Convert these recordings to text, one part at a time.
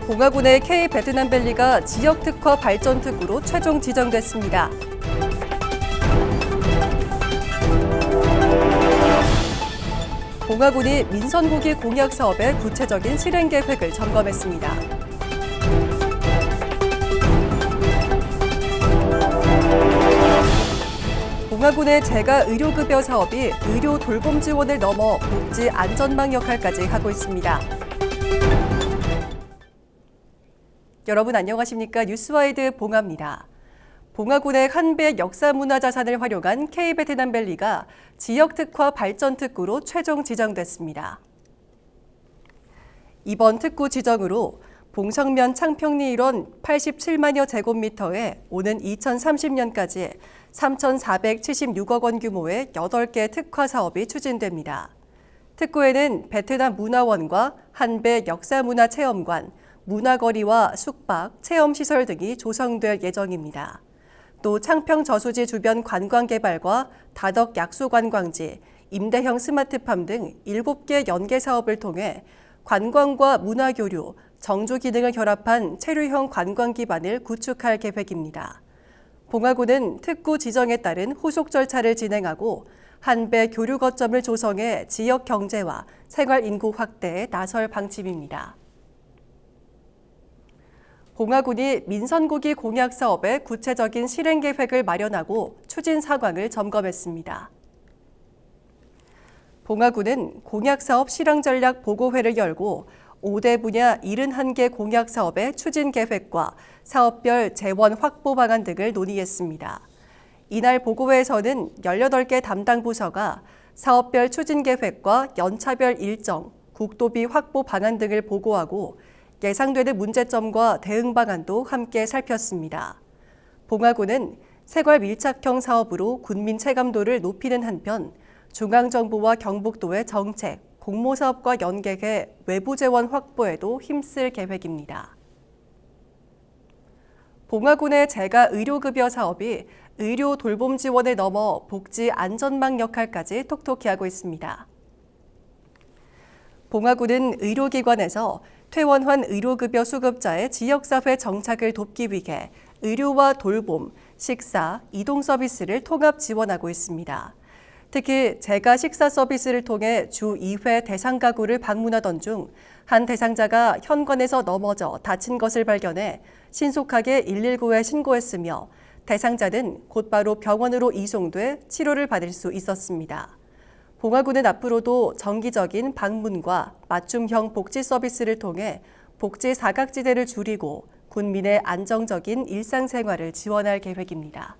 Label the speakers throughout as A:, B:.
A: 봉화군의 K-베트남밸리가 지역특화 발전특구로 최종 지정됐습니다. 봉화군이 민선고기 공약 사업의 구체적인 실행 계획을 점검했습니다. 봉화군의 재가 의료급여 사업이 의료 돌봄 지원을 넘어 복지 안전망 역할까지 하고 있습니다. 여러분 안녕하십니까? 뉴스와이드 봉화입니다. 봉화군의 한배 역사문화자산을 활용한 K-베트남밸리가 지역특화 발전특구로 최종 지정됐습니다. 이번 특구 지정으로 봉성면 창평리 일원 87만여 제곱미터에 오는 2030년까지 3,476억 원 규모의 8개 특화 사업이 추진됩니다. 특구에는 베트남 문화원과 한배 역사문화체험관, 문화거리와 숙박, 체험시설 등이 조성될 예정입니다. 또 창평 저수지 주변 관광개발과 다덕 약수관광지, 임대형 스마트팜 등 7개 연계 사업을 통해 관광과 문화교류, 정주 기능을 결합한 체류형 관광 기반을 구축할 계획입니다. 봉화군은 특구 지정에 따른 후속 절차를 진행하고 한배 교류 거점을 조성해 지역 경제와 생활 인구 확대에 나설 방침입니다. 봉화군이 민선고기 공약 사업의 구체적인 실행 계획을 마련하고 추진 상황을 점검했습니다. 봉화군은 공약 사업 실행 전략 보고회를 열고 5대 분야 71개 공약 사업의 추진 계획과 사업별 재원 확보 방안 등을 논의했습니다. 이날 보고회에서는 18개 담당 부서가 사업별 추진 계획과 연차별 일정, 국도비 확보 방안 등을 보고하고 예상되는 문제점과 대응 방안도 함께 살폈습니다. 봉화군은 생활 밀착형 사업으로 군민 체감도를 높이는 한편 중앙정부와 경북도의 정책, 공모사업과 연계해 외부 재원 확보에도 힘쓸 계획입니다. 봉화군의 재가 의료급여 사업이 의료 돌봄 지원을 넘어 복지 안전망 역할까지 톡톡히 하고 있습니다. 봉화군은 의료기관에서 퇴원한 의료급여 수급자의 지역사회 정착을 돕기 위해 의료와 돌봄, 식사, 이동 서비스를 통합 지원하고 있습니다. 특히 재가 식사 서비스를 통해 주 2회 대상 가구를 방문하던 중 한 대상자가 현관에서 넘어져 다친 것을 발견해 신속하게 119에 신고했으며 대상자는 곧바로 병원으로 이송돼 치료를 받을 수 있었습니다. 봉화군은 앞으로도 정기적인 방문과 맞춤형 복지 서비스를 통해 복지 사각지대를 줄이고 군민의 안정적인 일상생활을 지원할 계획입니다.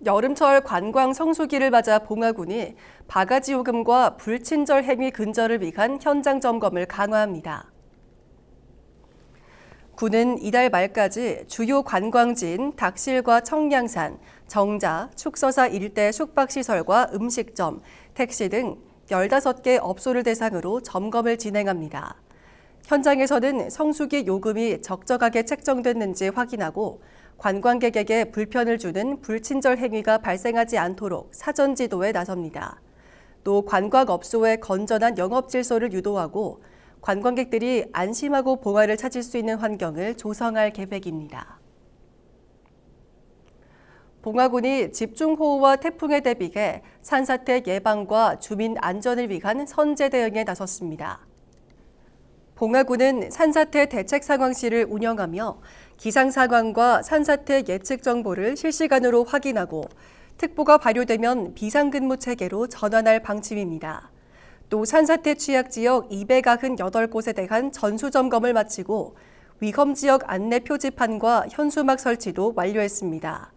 A: 여름철 관광 성수기를 맞아 봉화군이 바가지 요금과 불친절 행위 근절을 위한 현장 점검을 강화합니다. 군은 이달 말까지 주요 관광지인 닥실과 청량산, 정자, 축서사 일대 숙박시설과 음식점, 택시 등 15개 업소를 대상으로 점검을 진행합니다. 현장에서는 성수기 요금이 적정하게 책정됐는지 확인하고 관광객에게 불편을 주는 불친절 행위가 발생하지 않도록 사전 지도에 나섭니다. 또 관광업소의 건전한 영업 질서를 유도하고 관광객들이 안심하고 봉화를 찾을 수 있는 환경을 조성할 계획입니다. 봉화군이 집중호우와 태풍에 대비해 산사태 예방과 주민 안전을 위한 선제 대응에 나섰습니다. 봉화군은 산사태 대책 상황실을 운영하며 기상 상황과 산사태 예측 정보를 실시간으로 확인하고 특보가 발효되면 비상근무 체계로 전환할 방침입니다. 또 산사태 취약 지역 298곳에 대한 전수 점검을 마치고 위험 지역 안내 표지판과 현수막 설치도 완료했습니다.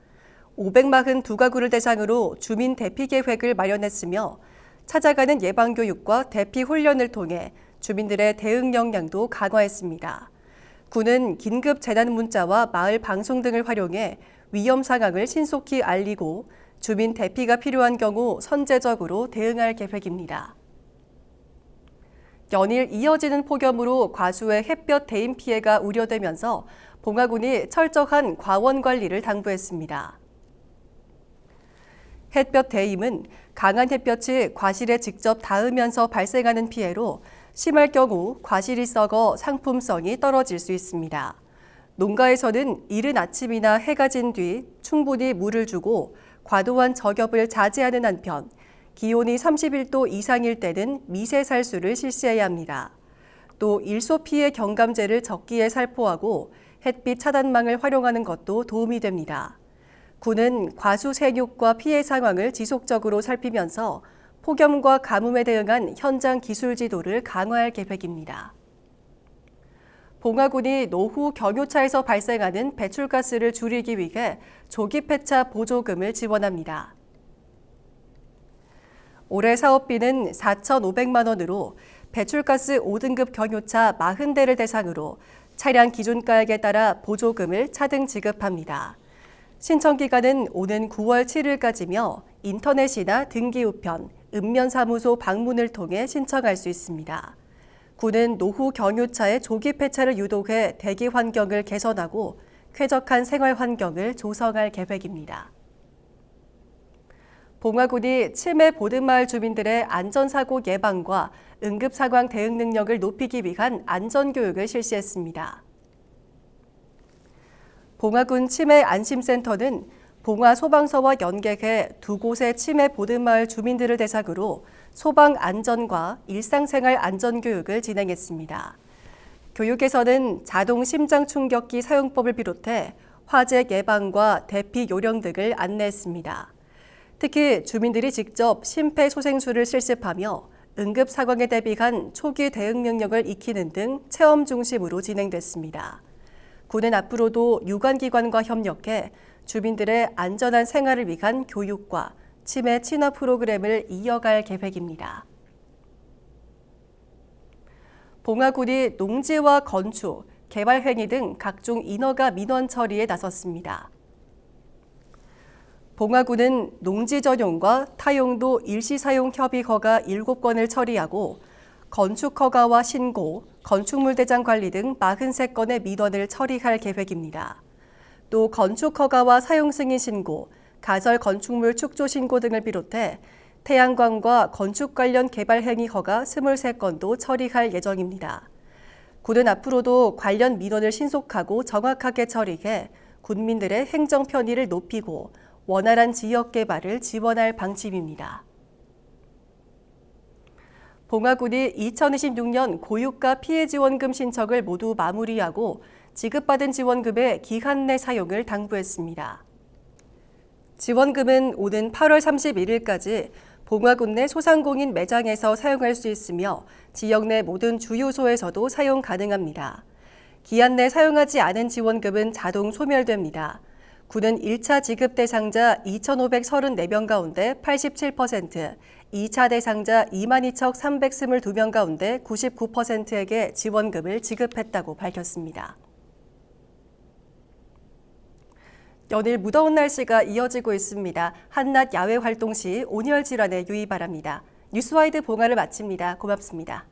A: 542가구를 대상으로 주민 대피 계획을 마련했으며 찾아가는 예방교육과 대피 훈련을 통해 주민들의 대응 역량도 강화했습니다. 군은 긴급 재난 문자와 마을 방송 등을 활용해 위험 상황을 신속히 알리고 주민 대피가 필요한 경우 선제적으로 대응할 계획입니다. 연일 이어지는 폭염으로 과수의 햇볕 대임 피해가 우려되면서 봉화군이 철저한 과원 관리를 당부했습니다. 햇볕 대임은 강한 햇볕이 과실에 직접 닿으면서 발생하는 피해로 심할 경우 과실이 썩어 상품성이 떨어질 수 있습니다. 농가에서는 이른 아침이나 해가 진 뒤 충분히 물을 주고 과도한 저겹을 자제하는 한편 기온이 31도 이상일 때는 미세 살수를 실시해야 합니다. 또 일소 피해 경감제를 적기에 살포하고 햇빛 차단망을 활용하는 것도 도움이 됩니다. 군은 과수 생육과 피해 상황을 지속적으로 살피면서 폭염과 가뭄에 대응한 현장 기술 지도를 강화할 계획입니다. 봉화군이 노후 경유차에서 발생하는 배출가스를 줄이기 위해 조기 폐차 보조금을 지원합니다. 올해 사업비는 4,500만 원으로 배출가스 5등급 경유차 40대를 대상으로 차량 기준가액에 따라 보조금을 차등 지급합니다. 신청 기간은 오는 9월 7일까지며 인터넷이나 등기우편, 읍면사무소 방문을 통해 신청할 수 있습니다. 군은 노후 경유차의 조기 폐차를 유도해 대기 환경을 개선하고 쾌적한 생활 환경을 조성할 계획입니다. 봉화군이 치매 보듬마을 주민들의 안전사고 예방과 응급상황 대응 능력을 높이기 위한 안전교육을 실시했습니다. 봉화군 치매 안심센터는 봉화 소방서와 연계해 두 곳의 치매 보듬마을 주민들을 대상으로 소방 안전과 일상생활 안전 교육을 진행했습니다. 교육에서는 자동 심장 충격기 사용법을 비롯해 화재 예방과 대피 요령 등을 안내했습니다. 특히 주민들이 직접 심폐소생술을 실습하며 응급 상황에 대비한 초기 대응 능력을 익히는 등 체험 중심으로 진행됐습니다. 군은 앞으로도 유관기관과 협력해 주민들의 안전한 생활을 위한 교육과 치매 친화 프로그램을 이어갈 계획입니다. 봉화군이 농지와 건축, 개발 행위 등 각종 인허가 민원 처리에 나섰습니다. 봉화군은 농지 전용과 타용도 일시사용 협의 허가 7건을 처리하고 건축 허가와 신고, 건축물 대장 관리 등 43건의 민원을 처리할 계획입니다. 또 건축 허가와 사용 승인 신고, 가설 건축물 축조 신고 등을 비롯해 태양광과 건축 관련 개발 행위 허가 23건도 처리할 예정입니다. 군은 앞으로도 관련 민원을 신속하고 정확하게 처리해 군민들의 행정 편의를 높이고 원활한 지역 개발을 지원할 방침입니다. 봉화군이 2026년 고유가 피해 지원금 신청을 모두 마무리하고 지급받은 지원금의 기한 내 사용을 당부했습니다. 지원금은 오는 8월 31일까지 봉화군 내 소상공인 매장에서 사용할 수 있으며 지역 내 모든 주유소에서도 사용 가능합니다. 기한 내 사용하지 않은 지원금은 자동 소멸됩니다. 군은 1차 지급 대상자 2,534명 가운데 87%, 2차 대상자 22,322명 가운데 99%에게 지원금을 지급했다고 밝혔습니다. 연일 무더운 날씨가 이어지고 있습니다. 한낮 야외 활동 시 온열 질환에 유의 바랍니다. 뉴스와이드 봉화를 마칩니다. 고맙습니다.